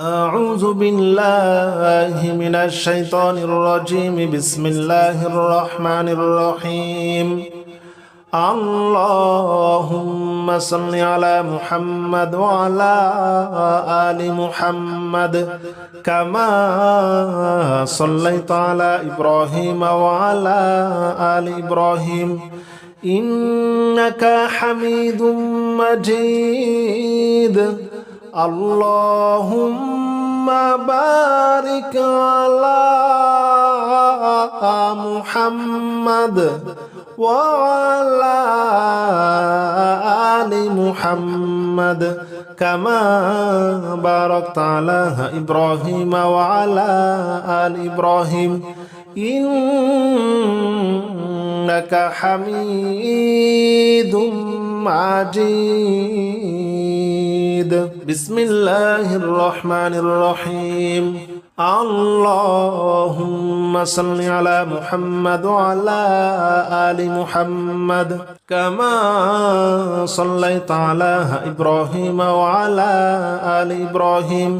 أعوذ بالله من الشيطان الرجيم. بسم الله الرحمن الرحيم. اللهم صل على محمد وعلى آل محمد كما صليت على إبراهيم وعلى آل إبراهيم إنك حميد مجيد. اللهم بارك على محمد وعلى آل محمد كما باركت على إبراهيم وعلى آل إبراهيم إنك حميد مجيد. بسم الله الرحمن الرحيم. اللهم صل على محمد وعلى آل محمد كما صليت على إبراهيم وعلى آل إبراهيم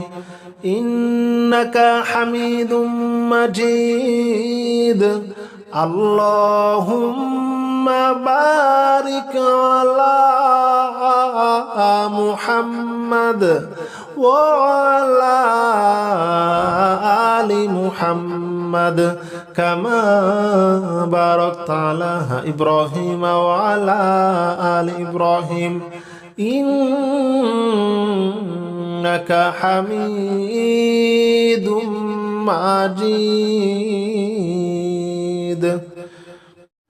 إنك حميد مجيد. اللهم بارك على محمد وعلى آل محمد كما باركت على إبراهيم وعلى آل إبراهيم إنك حميد مجيد.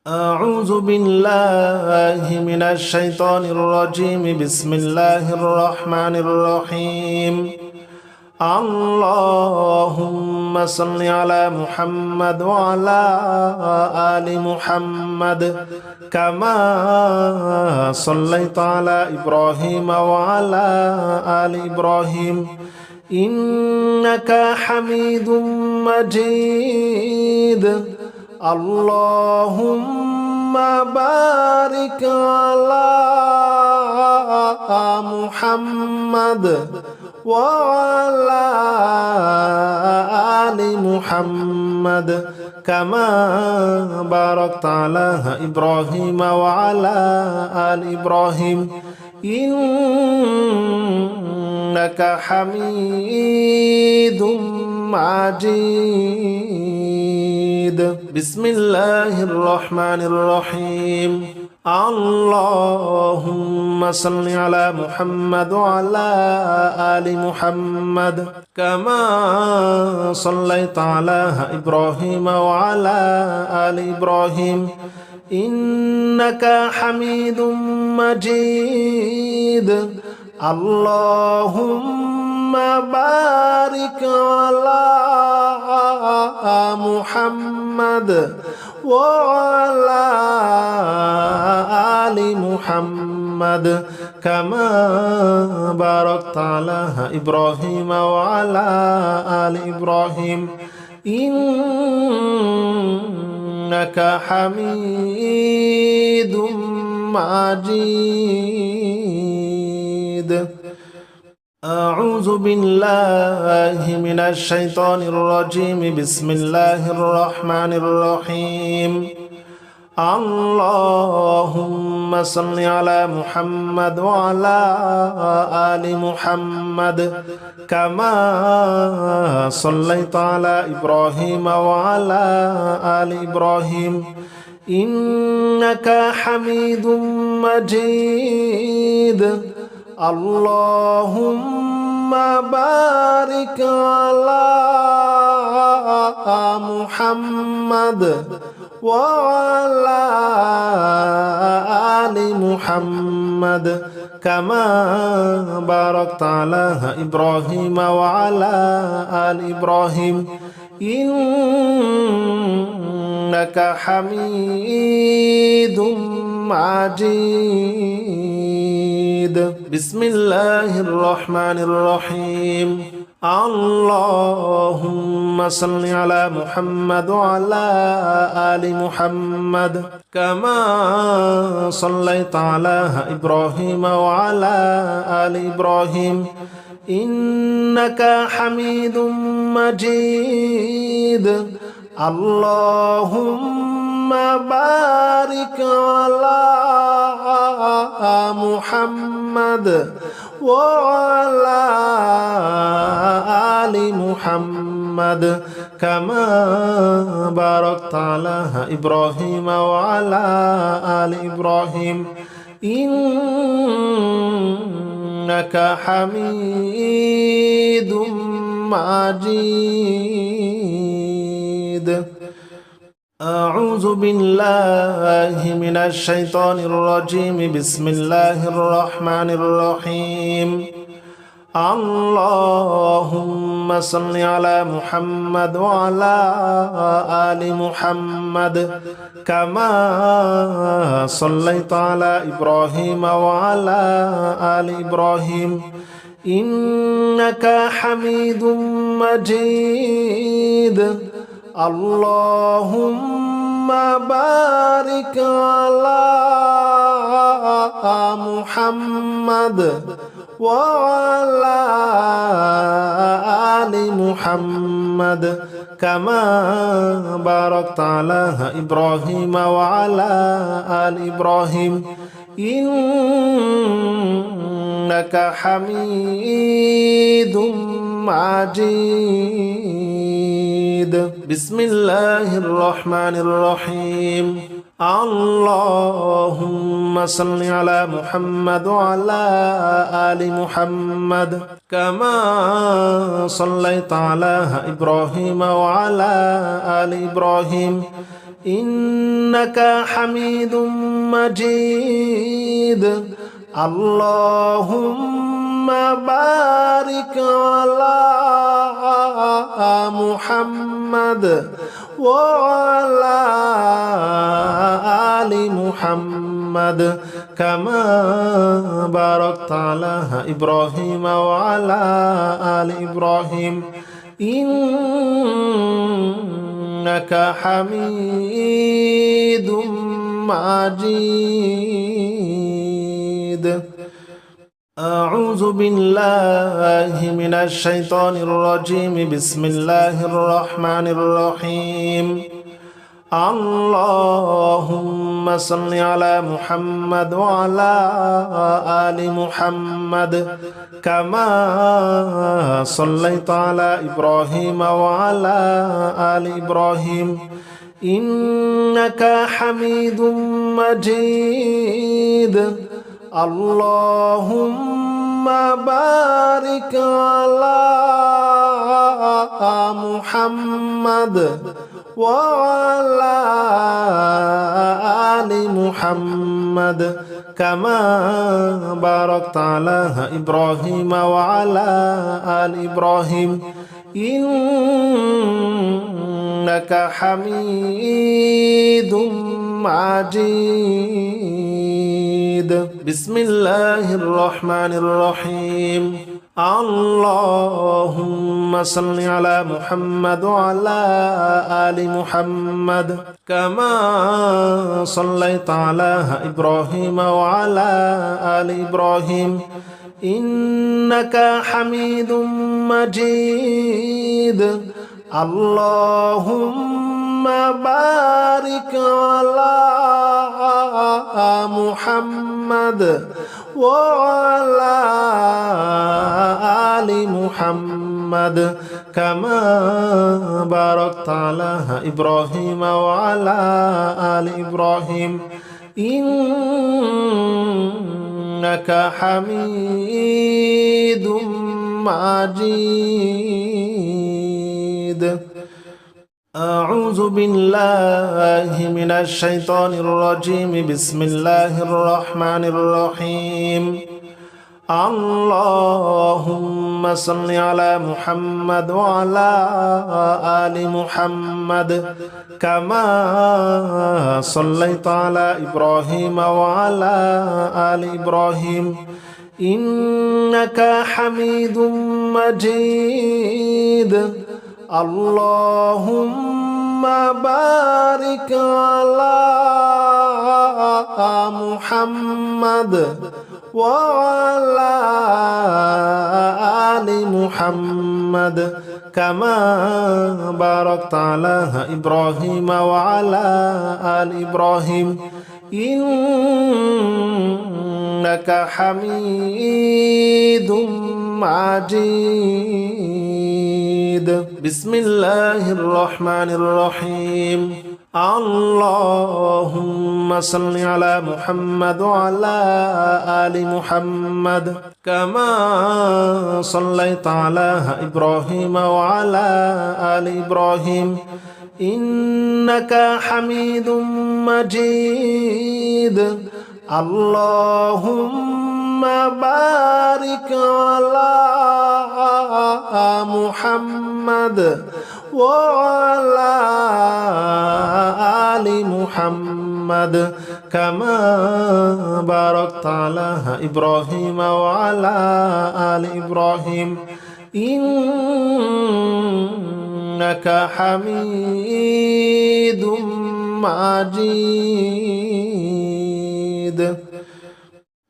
أعوذ بالله من الشيطان الرجيم. بسم الله الرحمن الرحيم. اللهم صل على محمد وعلى آل محمد كما صليت على إبراهيم وعلى آل إبراهيم إنك حميد مجيد. اللهم بارك على محمد وعلى آل محمد كما باركت على إبراهيم وعلى آل إبراهيم إنك حميد مجيد. بسم الله الرحمن الرحيم. اللهم صل على محمد وعلى آل محمد كما صليت على إبراهيم وعلى آل إبراهيم إنك حميد مجيد. اللهم بارك على محمد وعلى آل محمد كما باركت على إبراهيم وعلى آل إبراهيم إنك حميد مجيد. أعوذ بالله من الشيطان الرجيم. بسم الله الرحمن الرحيم. اللهم صل على محمد وعلى آل محمد كما صليت على إبراهيم وعلى آل إبراهيم إنك حميد مجيد. اللهم بارك على محمد وعلى آل محمد كما باركت على إبراهيم وعلى آل إبراهيم إنك حميد مجيد. بسم الله الرحمن الرحيم. اللهم صل على محمد وعلى آل محمد كما صليت على إبراهيم وعلى آل إبراهيم إنك حميد مجيد اللهم بارك على محمد وعلى آل محمد كما باركت على إبراهيم وعلى آل إبراهيم إنك حميد مجيد. أعوذ بالله من الشيطان الرجيم. بسم الله الرحمن الرحيم. اللهم صل على محمد وعلى آل محمد كما صليت على إبراهيم وعلى آل إبراهيم إنك حميد مجيد اللهم بارك على محمد وعلى آل محمد كما باركت على إبراهيم وعلى آل إبراهيم إنك حميد مجيد. بسم الله الرحمن الرحيم. اللهم صل على محمد وعلى آل محمد كما صليت على إبراهيم وعلى آل إبراهيم إنك حميد مجيد اللهم بارك على محمد وعلى آل محمد كما باركت على إبراهيم وعلى آل إبراهيم إنك حميد مجيد. أعوذ بالله من الشيطان الرجيم. بسم الله الرحمن الرحيم. اللهم صل على محمد وعلى آل محمد كما صليت على إبراهيم وعلى آل إبراهيم إنك حميد مجيد اللهم بارك على محمد وعلى آل محمد كما باركت على إبراهيم وعلى آل إبراهيم إنك حميد مجيد. بسم الله الرحمن الرحيم. اللهم صل على محمد وعلى آل محمد كما صليت على إبراهيم وعلى آل إبراهيم إنك حميد مجيد اللهم بارك على محمد وعلى آل محمد كما باركت على إبراهيم وعلى آل إبراهيم إنك حميد مجيد. أعوذ بالله من الشيطان الرجيم. بسم الله الرحمن الرحيم. اللهم صل على محمد وعلى آل محمد كما صليت على إبراهيم وعلى آل إبراهيم إنك حميد مجيد اللهم بارك على محمد وعلى آل محمد كما باركت على إبراهيم وعلى آل إبراهيم إنك حميد مجيد. بسم الله الرحمن الرحيم. اللهم صل على محمد وعلى آل محمد كما صليت على إبراهيم وعلى آل إبراهيم إنك حميد مجيد. اللهم بارك على محمد وعلى آل محمد كما باركت على إبراهيم وعلى آل إبراهيم إنك حميد مجيد.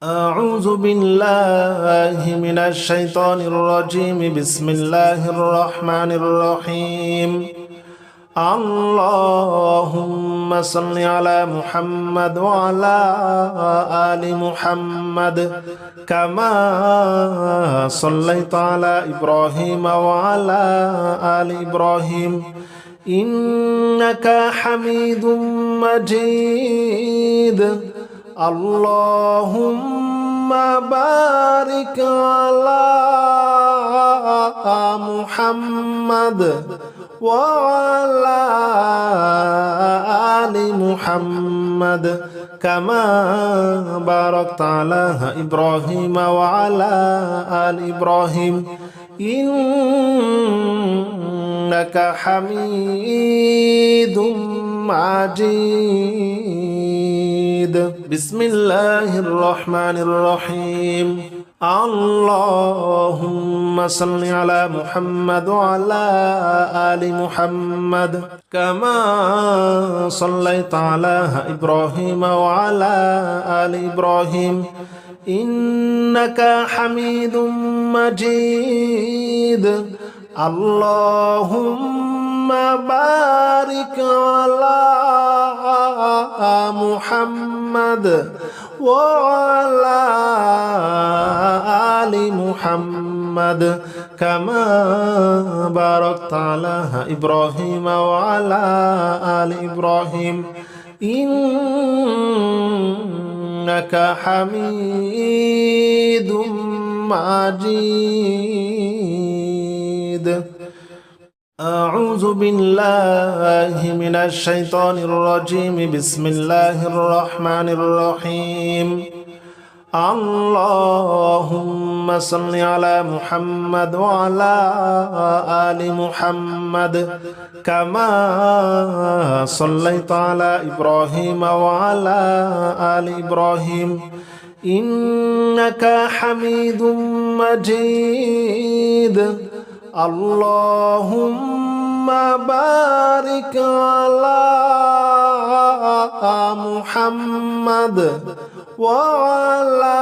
أعوذ بالله من الشيطان الرجيم. بسم الله الرحمن الرحيم. اللهم صل على محمد وعلى آل محمد كما صليت على إبراهيم وعلى آل إبراهيم إنك حميد مجيد. اللهم بارك على محمد وعلى آل محمد كما باركت على إبراهيم وعلى آل إبراهيم إنك حميد مجيد. بسم الله الرحمن الرحيم. اللهم صل على محمد وعلى آل محمد كما صليت على إبراهيم وعلى آل إبراهيم إنك حميد مجيد. اللهم بارك على محمد وعلى آل محمد كما باركت على إبراهيم وعلى آل إبراهيم إنك حميد مجيد. أعوذ بالله من الشيطان الرجيم. بسم الله الرحمن الرحيم. اللهم صل على محمد وعلى آل محمد كما صليت على إبراهيم وعلى آل إبراهيم إنك حميد مجيد. اللهم بارك على محمد وعلى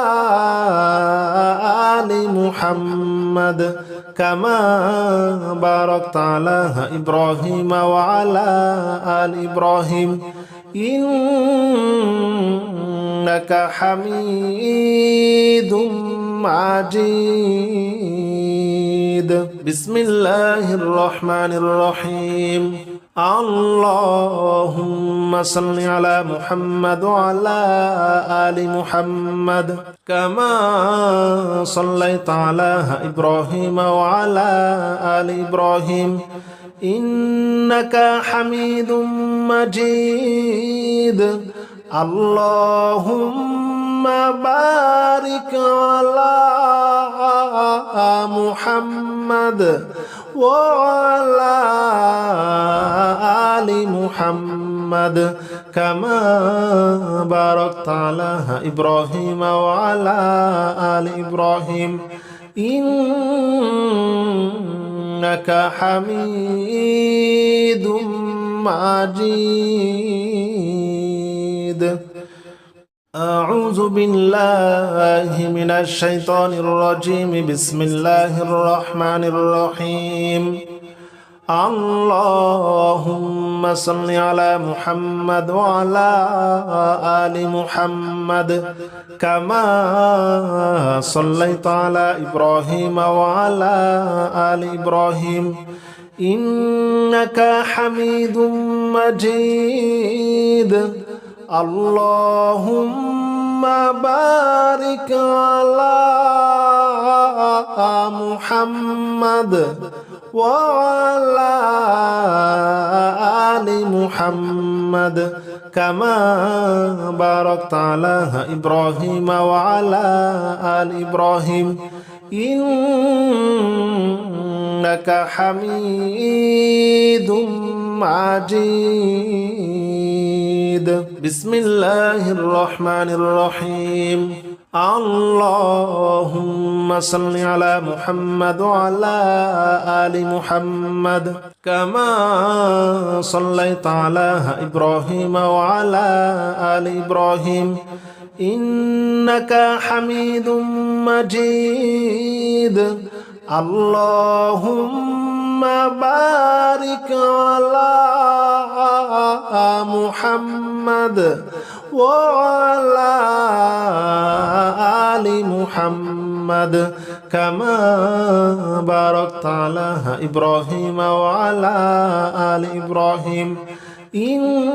آل محمد كما باركت على إبراهيم وعلى آل إبراهيم إنك حميد مجيد. بسم الله الرحمن الرحيم. اللهم صل على محمد وعلى آل محمد كما صليت على إبراهيم وعلى آل إبراهيم إنك حميد مجيد. اللهم بارك على محمد وعلى آل محمد كما باركت على إبراهيم وعلى آل إبراهيم إنك حميد مجيد. أعوذ بالله من الشيطان الرجيم بسم الله الرحمن الرحيم اللهم صل على محمد وعلى آل محمد كما صليت على إبراهيم وعلى آل إبراهيم إنك حميد مجيد اللهم بارك على محمد وعلى آل محمد كما باركت على إبراهيم وعلى آل إبراهيم إنك حميد مجيد بسم الله الرحمن الرحيم اللهم صل على محمد وعلى آل محمد كما صليت على إبراهيم وعلى آل إبراهيم إنك حميد مجيد اللهم بارك على محمد وعلى آل محمد كما باركت على إبراهيم وعلى آل إبراهيم إنك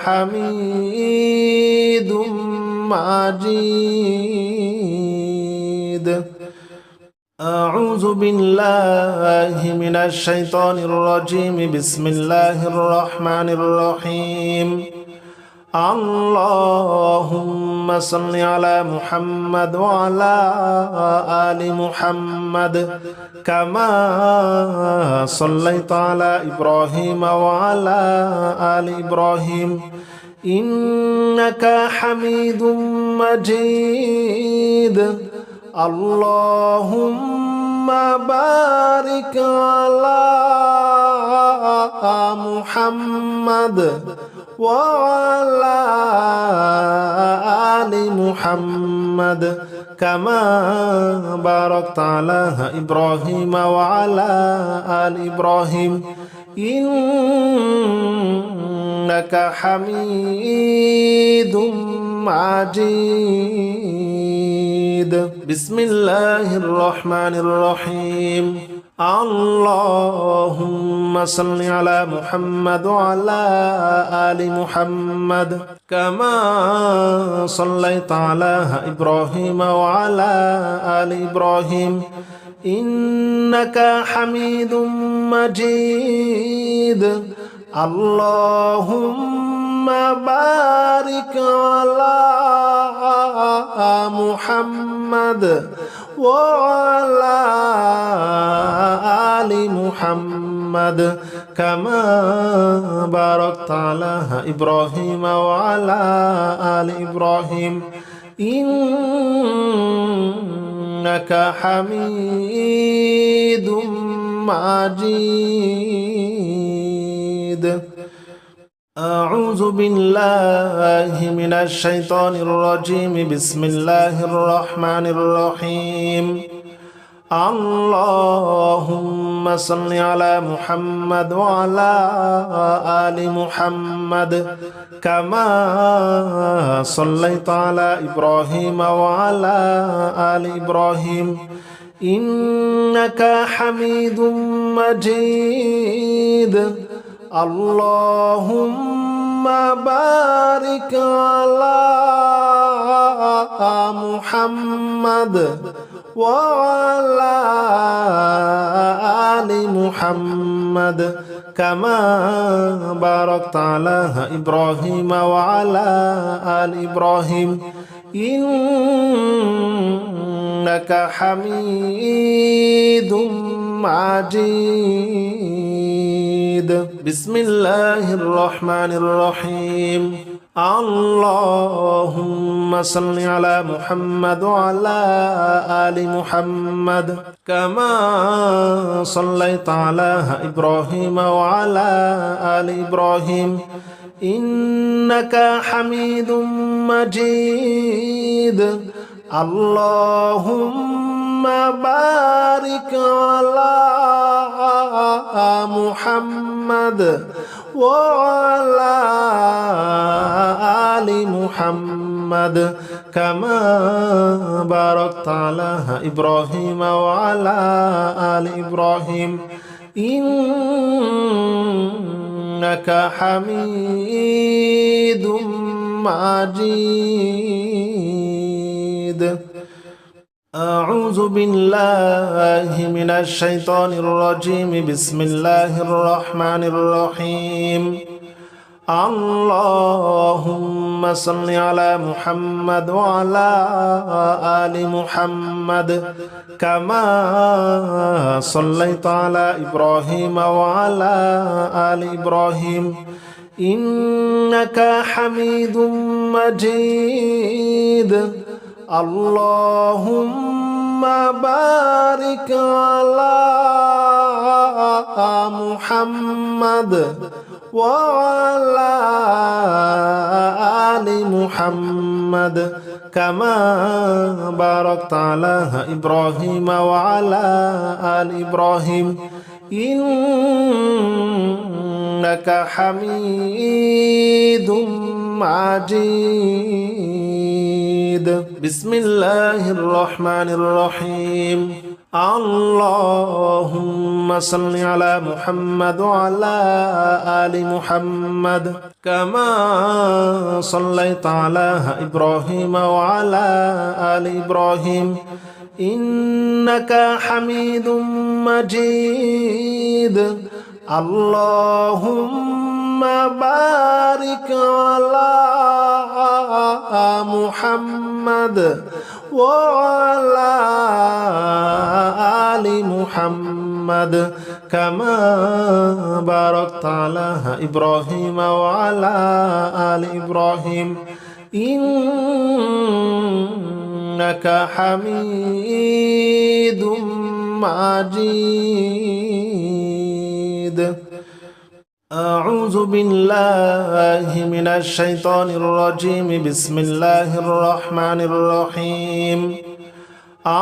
حميد مجيد أعوذ بالله من الشيطان الرجيم بسم الله الرحمن الرحيم اللهم صل على محمد وعلى آل محمد كما صليت على إبراهيم وعلى آل إبراهيم إنك حميد مجيد اللهم بارك على محمد وعلى آل محمد كما باركت على إبراهيم وعلى آل إبراهيم إنك حميد مجيد بسم الله الرحمن الرحيم اللهم صل على محمد وعلى آل محمد كما صليت على إبراهيم وعلى آل إبراهيم إنك حميد مجيد اللهم بارك على محمد وعلى آل محمد كما باركت على إبراهيم وعلى آل إبراهيم إنك حميد مجيد أعوذ بالله من الشيطان الرجيم بسم الله الرحمن الرحيم اللهم صل على محمد وعلى آل محمد كما صليت على إبراهيم وعلى آل إبراهيم إنك حميد مجيد اللهم بارك على محمد وعلى آل محمد كما باركت على إبراهيم وعلى آل إبراهيم إنك حميد مجيد بسم الله الرحمن الرحيم اللهم صل على محمد وعلى آل محمد كما صليت على إبراهيم وعلى آل إبراهيم إنك حميد مجيد اللهم بارك على محمد وعلى آل محمد كما باركت على إبراهيم وعلى آل إبراهيم إنك حميد مجيد. أعوذ بالله من الشيطان الرجيم. بسم الله الرحمن الرحيم. اللهم صل على محمد وعلى آل محمد كما صليت على إبراهيم وعلى آل إبراهيم إنك حميد مجيد اللهم بارك على محمد وعلى آل محمد كما باركت على إبراهيم وعلى آل إبراهيم إنك حميد مجيد. بسم الله الرحمن الرحيم. اللهم صل على محمد وعلى آل محمد كما صليت على إبراهيم وعلى آل إبراهيم إنك حميد مجيد اللهم بارك على محمد وعلى آل محمد كما باركت على إبراهيم وعلى آل إبراهيم إنك حميد مجيد. أعوذ بالله من الشيطان الرجيم. بسم الله الرحمن الرحيم.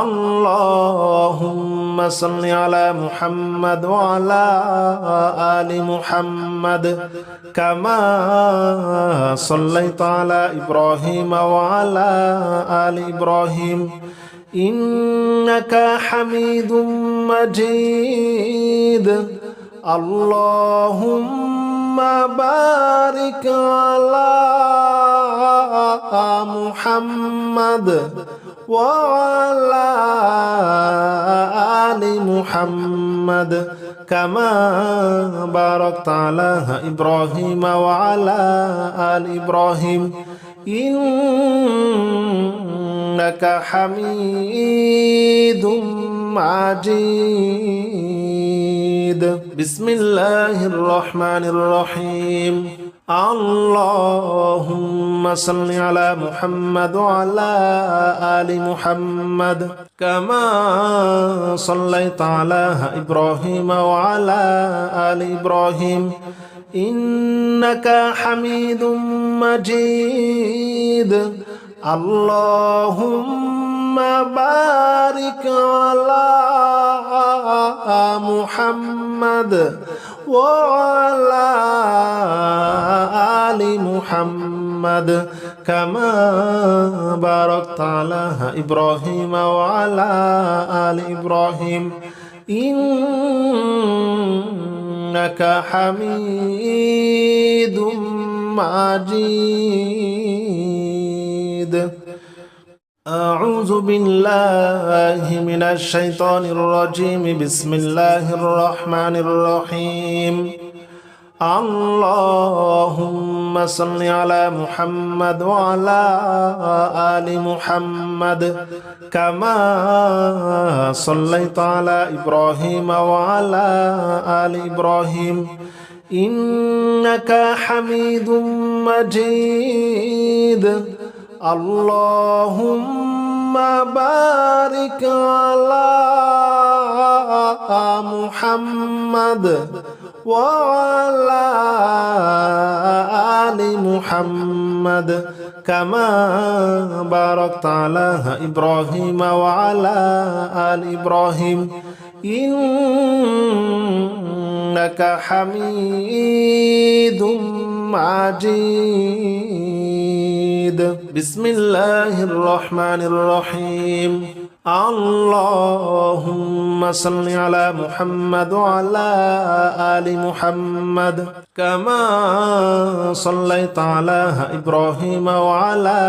اللهم صل على محمد وعلى آل محمد كما صليت على إبراهيم وعلى آل إبراهيم إنك حميد مجيد اللهم بارك على محمد وعلى آل محمد كما باركت على إبراهيم وعلى آل إبراهيم إنك حميد مجيد. بسم الله الرحمن الرحيم. اللهم صل على محمد وعلى آل محمد كما صليت على إبراهيم وعلى آل إبراهيم إنك حميد مجيد اللهم بارك على محمد وعلى آل محمد كما باركت على إبراهيم وعلى آل إبراهيم إنك حميد مجيد. أعوذ بالله من الشيطان الرجيم. بسم الله الرحمن الرحيم. اللهم صل على محمد وعلى آل محمد كما صليت على إبراهيم وعلى آل إبراهيم إنك حميد مجيد اللهم بارك على محمد وعلى آل آل محمد كما باركت على إبراهيم وعلى آل إبراهيم إنك حميد مجيد بسم الله الرحمن الرحيم اللهم صل على محمد وعلى آل محمد كما صليت على إبراهيم وعلى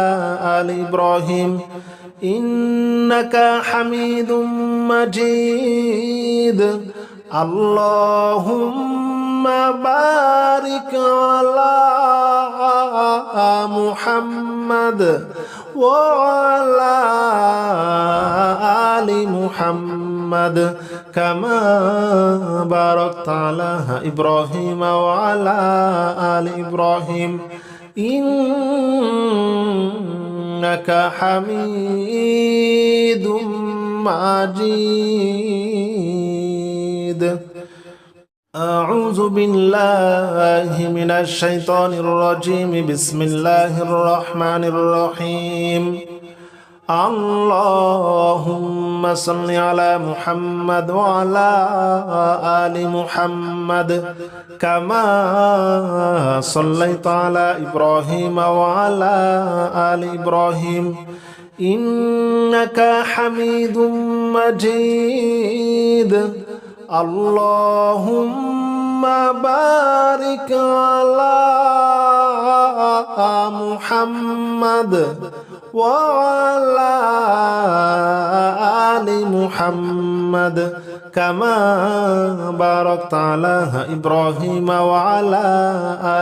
آل إبراهيم إنك حميد مجيد اللهم بارك على محمد وعلى آل محمد كما باركت على إبراهيم وعلى آل إبراهيم إنك حميد مجيد أعوذ بالله من الشيطان الرجيم بسم الله الرحمن الرحيم اللهم صل على محمد وعلى آل محمد كما صليت على إبراهيم وعلى آل إبراهيم إنك حميد مجيد اللهم بارك على محمد وعلى آل محمد كما باركت على إبراهيم وعلى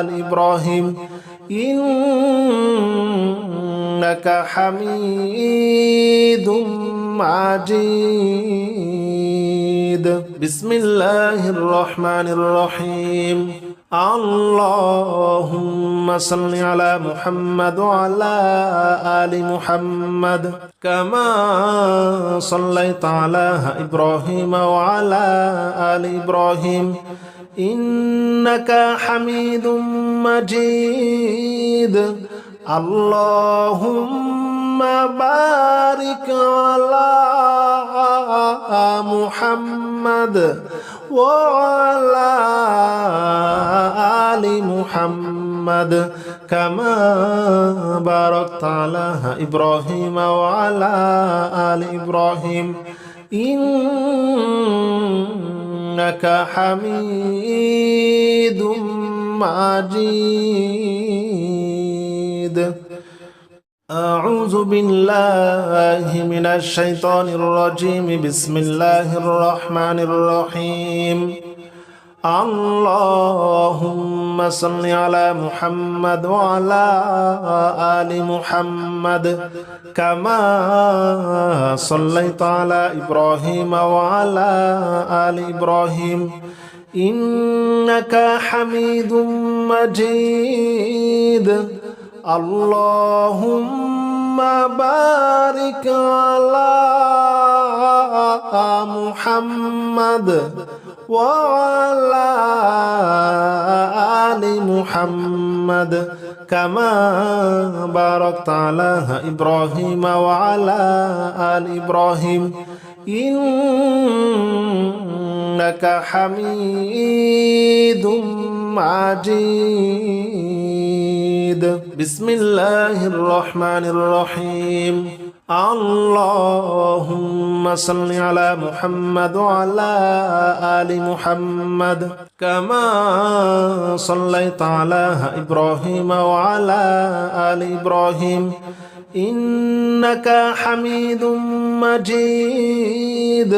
آل إبراهيم إنك حميد مجيد بسم الله الرحمن الرحيم اللهم صل على محمد وعلى آل محمد كما صليت على إبراهيم وعلى آل إبراهيم إنك حميد مجيد اللهم بارك على محمد وعلى آل محمد كما باركت على إبراهيم وعلى آل إبراهيم إنك حميد مجيد أعوذ بالله من الشيطان الرجيم بسم الله الرحمن الرحيم اللهم صل على محمد وعلى آل محمد كما صليت على إبراهيم وعلى آل إبراهيم إنك حميد مجيد اللهم بارك على محمد وعلى آل محمد كما باركت على إبراهيم وعلى آل إبراهيم إنك حميد مجيد بسم الله الرحمن الرحيم اللهم صل على محمد وعلى آل محمد كما صليت على إبراهيم وعلى آل إبراهيم إنك حميد مجيد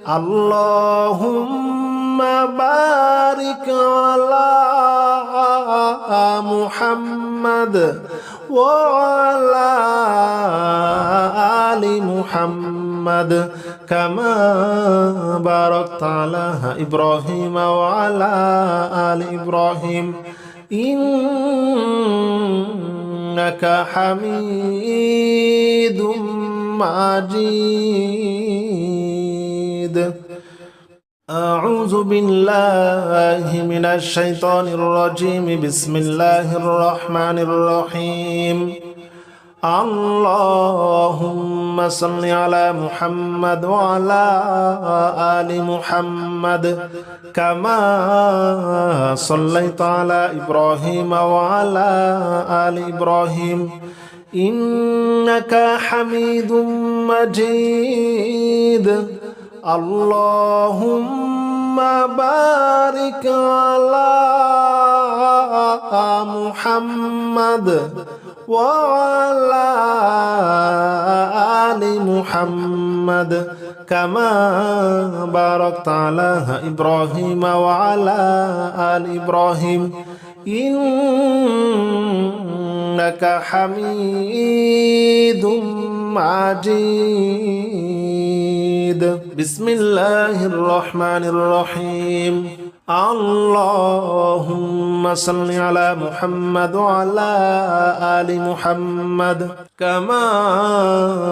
اللهم بارك على محمد وعلى آل محمد كما باركت على إبراهيم وعلى آل إبراهيم إنك حميد مجيد أعوذ بالله من الشيطان الرجيم. بسم الله الرحمن الرحيم. اللهم صل على محمد وعلى آل محمد كما صليت على إبراهيم وعلى آل إبراهيم إنك حميد مجيد. اللهم بارك على محمد وعلى آل محمد كما باركت على إبراهيم وعلى آل إبراهيم إنك حميد مجيد. بسم الله الرحمن الرحيم. اللهم صل على محمد وعلى آل محمد كما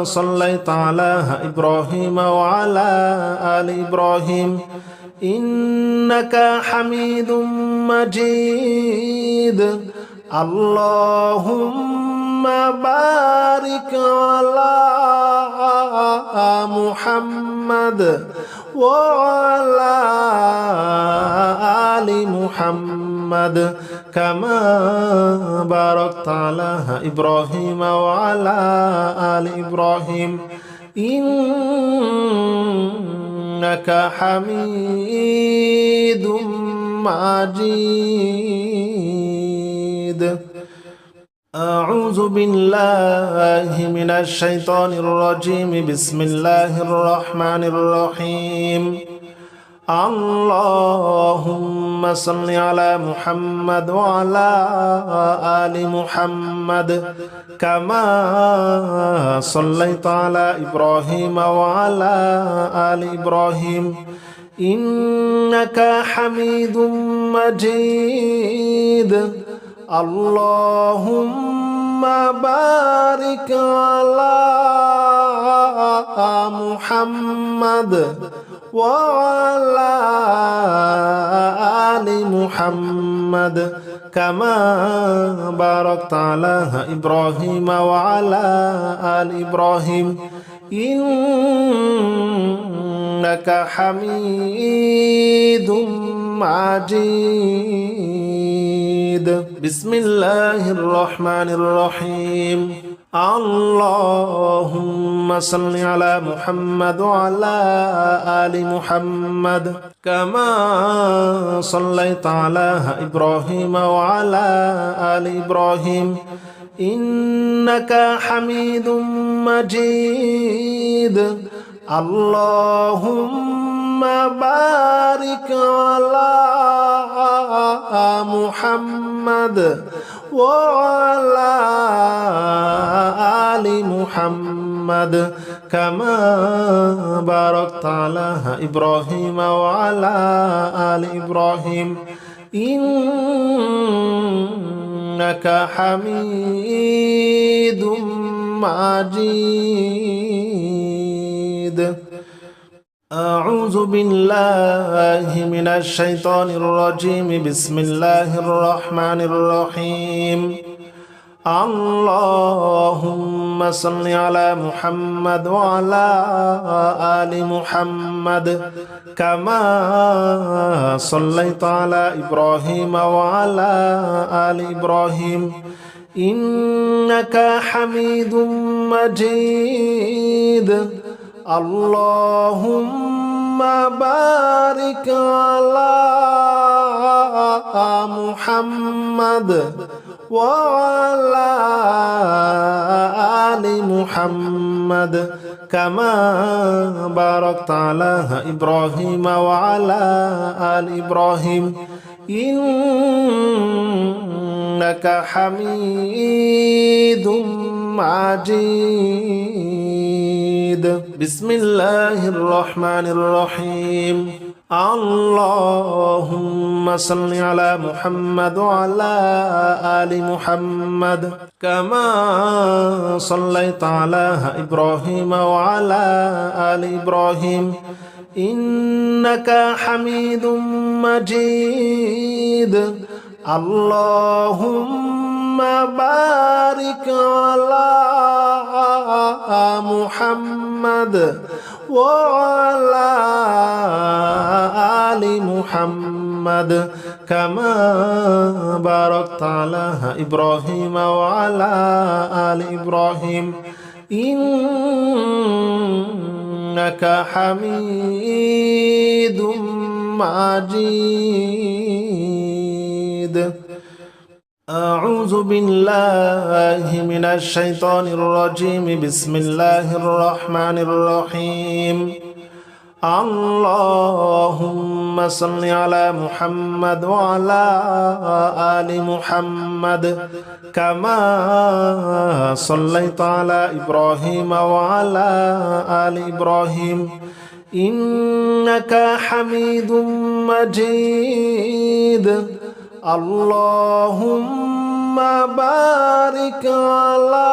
صليت على إبراهيم وعلى آل إبراهيم إنك حميد مجيد. اللهم بارك على محمد وعلى آل محمد كما باركت على إبراهيم وعلى آل إبراهيم إنك حميد مجيد. أعوذ بالله من الشيطان الرجيم. بسم الله الرحمن الرحيم. اللهم صل على محمد وعلى آل محمد كما صليت على إبراهيم وعلى آل إبراهيم إنك حميد مجيد. اللهم بارك على محمد وعلى آل محمد كما باركت على إبراهيم وعلى آل إبراهيم إنك حميد مجيد. بسم الله الرحمن الرحيم. اللهم صل على محمد وعلى آل محمد كما صليت على إبراهيم وعلى آل إبراهيم إنك حميد مجيد. اللهم بارك على محمد وعلى آل محمد كما باركت على إبراهيم وعلى آل إبراهيم إنك حميد مجيد. أعوذ بالله من الشيطان الرجيم. بسم الله الرحمن الرحيم. اللهم صل على محمد وعلى آل محمد كما صليت على إبراهيم وعلى آل إبراهيم إنك حميد مجيد. اللهم بارك على محمد وعلى آل محمد كما باركت على إبراهيم وعلى آل إبراهيم إنك حميد مجيد. بسم الله الرحمن الرحيم. اللهم صل على محمد وعلى آل محمد كما صليت على إبراهيم وعلى آل إبراهيم إنك حميد مجيد اللهم بارك على محمد وعلى آل محمد كما باركت على إبراهيم وعلى آل إبراهيم إنك حميد مجيد. أعوذ بالله من الشيطان الرجيم. بسم الله الرحمن الرحيم. اللهم صل على محمد وعلى آل محمد كما صليت على إبراهيم وعلى آل إبراهيم إنك حميد مجيد اللهم بارك على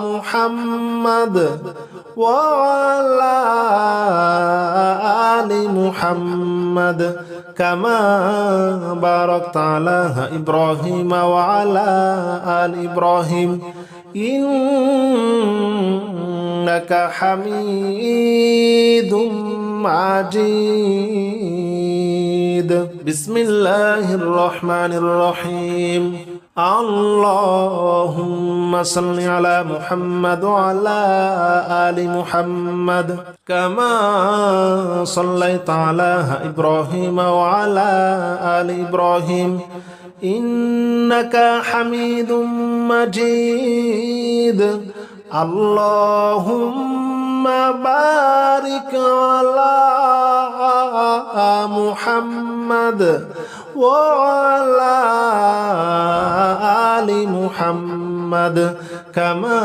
محمد وعلى آل محمد كما باركت على إبراهيم وعلى آل إبراهيم إنك حميد مجيد. بسم الله الرحمن الرحيم. اللهم صل على محمد وعلى آل محمد كما صليت على إبراهيم وعلى آل إبراهيم إنك حميد مجيد اللهم بارك على محمد وعلى آل محمد كما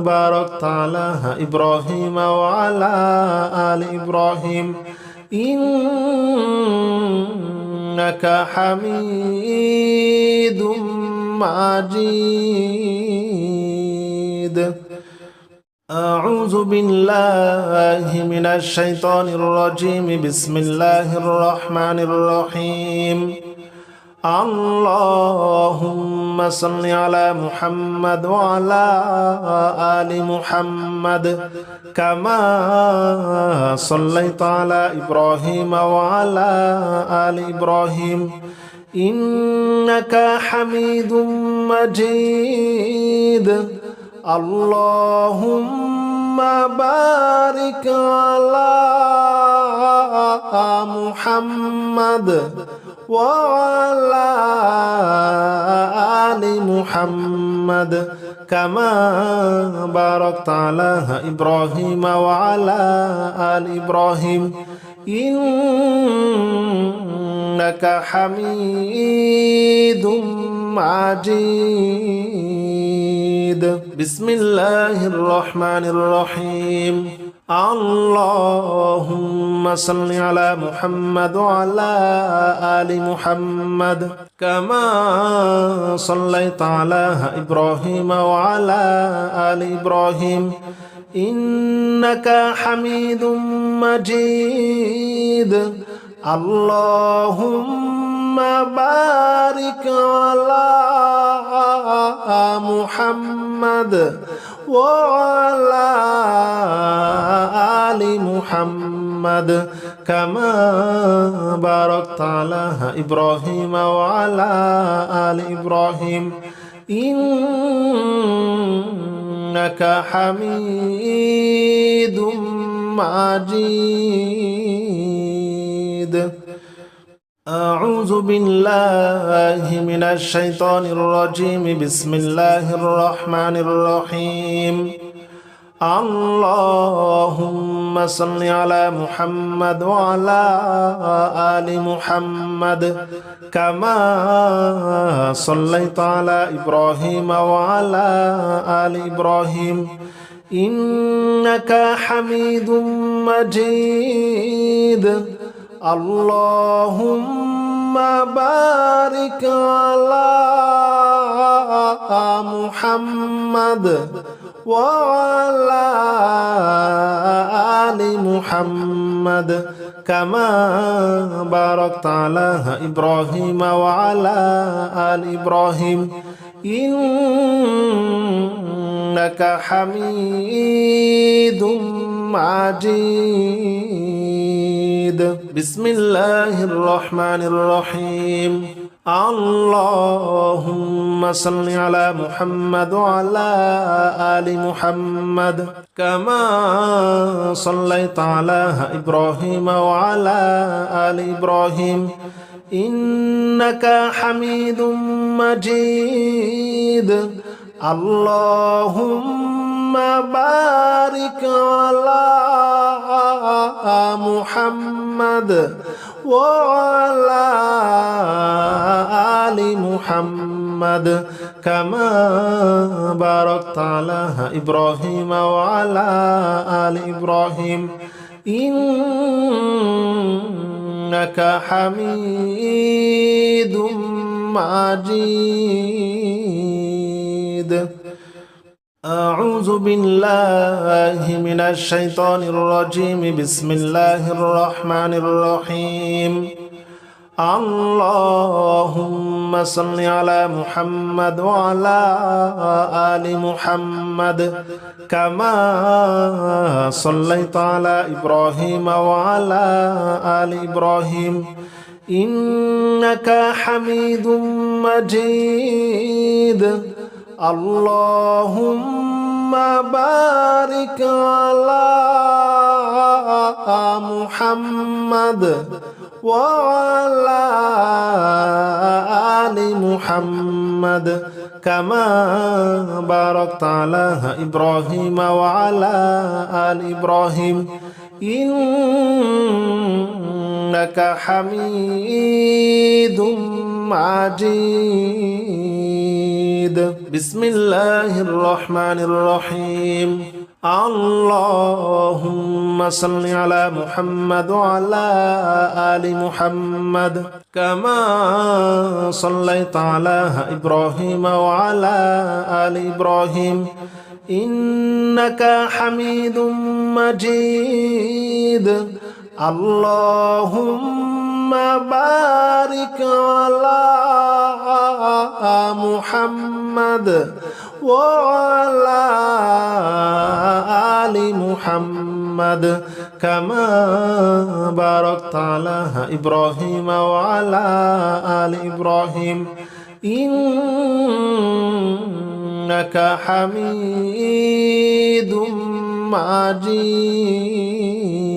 باركت على إبراهيم وعلى آل إبراهيم إنك حميد مجيد. أعوذ بالله من الشيطان الرجيم. بسم الله الرحمن الرحيم. اللهم صل على محمد وعلى آل محمد كما صليت على إبراهيم وعلى آل إبراهيم إنك حميد مجيد اللهم بارك على محمد وعلى آل محمد كما باركت على إبراهيم وعلى آل إبراهيم إنك حميد مجيد. بسم الله الرحمن الرحيم. اللهم صل على محمد وعلى آل محمد كما صليت على إبراهيم وعلى آل إبراهيم إنك حميد مجيد اللهم بارك على محمد وعلى آل محمد كما باركت على إبراهيم وعلى آل إبراهيم إنك حميد مجيد. أعوذ بالله من الشيطان الرجيم. بسم الله الرحمن الرحيم. اللهم صل على محمد وعلى آل محمد كما صليت على إبراهيم وعلى آل إبراهيم إنك حميد مجيد اللهم بارك على محمد وعلى آل محمد كما باركت على إبراهيم وعلى آل إبراهيم إنك حميد مجيد. بسم الله الرحمن الرحيم. اللهم صل على محمد وعلى آل محمد كما صليت على إبراهيم وعلى آل إبراهيم إنك حميد مجيد. اللهم بارك على محمد وعلى آل محمد كما باركت على إبراهيم وعلى آل إبراهيم إنك حميد مجيد. أعوذ بالله من الشيطان الرجيم. بسم الله الرحمن الرحيم. اللهم صل على محمد وعلى آل محمد كما صليت على إبراهيم وعلى آل إبراهيم إنك حميد مجيد. اللهم بارك على محمد وعلى آل محمد كما باركت على إبراهيم وعلى آل إبراهيم إنك حميد مجيد. بسم الله الرحمن الرحيم. اللهم صل على محمد وعلى آل محمد كما صليت على إبراهيم وعلى آل إبراهيم إنك حميد مجيد. اللهم بارك على محمد وعلى آل محمد كما باركت على إبراهيم وعلى آل إبراهيم إنك حميد مجيد.